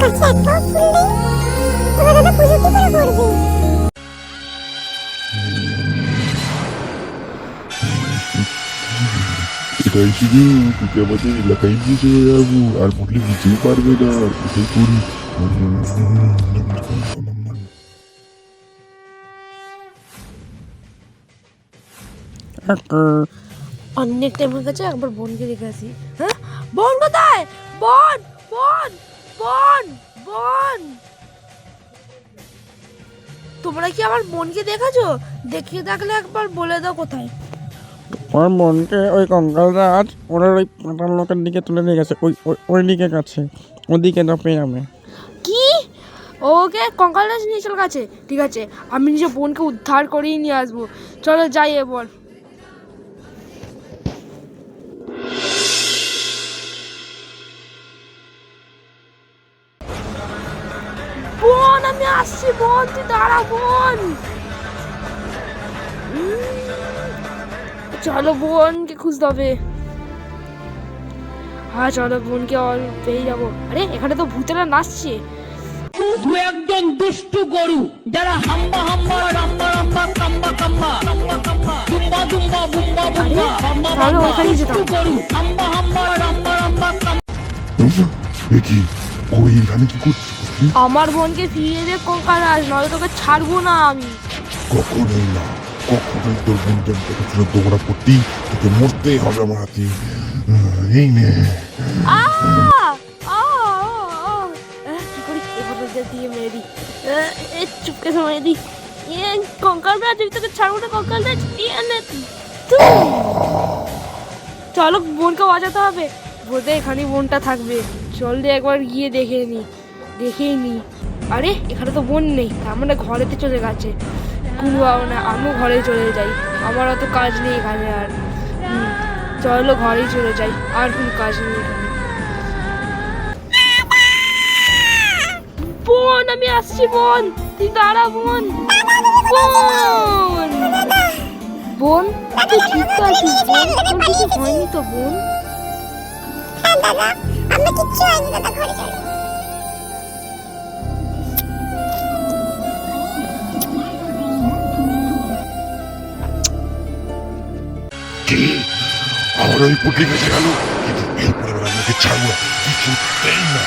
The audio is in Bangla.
গাছে একটাও ফুল নেই। তোরা দাদা পুজো কি করে করবি? এটাই শুধু তোকে আমাদের এলাকায় নিয়ে চলে যাবো, আর বললে বুঝতেই পারবে না কোথায় করি। অনেক টাইম হয়ে গেছে, একবার বোনকে দেখে আসি। হ্যাঁ, বোন কোথায়? বোন বোন বোন বোন, তোমরা কি আমার বোনকে দেখেছো? দেখিয়ে থাকলে একবার বলে দাও কোথায়। আমার বোনকে ওই কঙ্কালরা আজ ওরা ওই পাটাল লোকের দিকে তুলে নিয়ে গেছে, ওই ওই দিকে কাছে, ওদিকে না পেয়ে যাবে। কি? ওকে কঙ্কালটা নিয়ে চলে গেছে? ঠিক আছে, আমি নিজে বোনকে উদ্ধার করেই নিয়ে আসবো। চলো যাই এবার। বোন আমি আসছি, বোন তুই দাঁড়া বোন। চলো বোনকে খুঁজতে হবে। হ্যাঁ চলো বোনকে আর পেয়ে যাবো। আরে এখানে তো ভূতেরা নাচছে। দু একজন দুষ্টু গরু যারা হাম্বা হাম্বা রাম্বা রাম্বা কাম্বা কাম্বা দুম্বা দুম্বা বুম্বা বুম্বা হাম্বা তাহলে হাম্বা ওখানেই যেতাম। দুষ্টু গরু হাম্বা হাম্বা রাম্বা রাম্বা দেখি ওই এখানে কি করছিস? আমার বোনকে ফিরিয়ে দে কঙ্কাল, নয়তো তোকে ছাড়বো না আমি। কখনোই না, কখনোই তোর বোনকে ছিল দৌড়া পড়তেই তোকে মরতেই হবে আমার হাতে। এই নে। কি করি এভাবে দিয়ে মেরে দিই, চুপকে মেরে দিই। কঙ্কালটা যদি তোকে ছাড়বো না, কঙ্কালটা চলো বোনকে বাঁচাতে হবে। বোধহয় এখানেই বোনটা থাকবে। চল দিয়ে একবার গিয়ে দেখেই নি। আরে এখানে তো বোন নেই, তার মানে ঘরেতে চলে গেছে। কোনো না, আমিও ঘরে চলে যাই, আমার অত কাজ নেই এখানে আর। চলো ঘরেই চলে যাই, আর কোনো কাজ নেই এখানে। বোন আমি আসছি, বোন তুই দাঁড়া বোন। বোন বোন তুই ঠিক আছিস বোন? তোর কিছু হয়নি তো বোন? হ্যাঁ দাদা, আমরা কিচ্ছু হয়নি দাদা, ঘরে চলো। কি আমার ওই পুটলি বেঁচে গেল, কিন্তু এরপরে আমাকে ছাড়বো না, কিছুতেই না।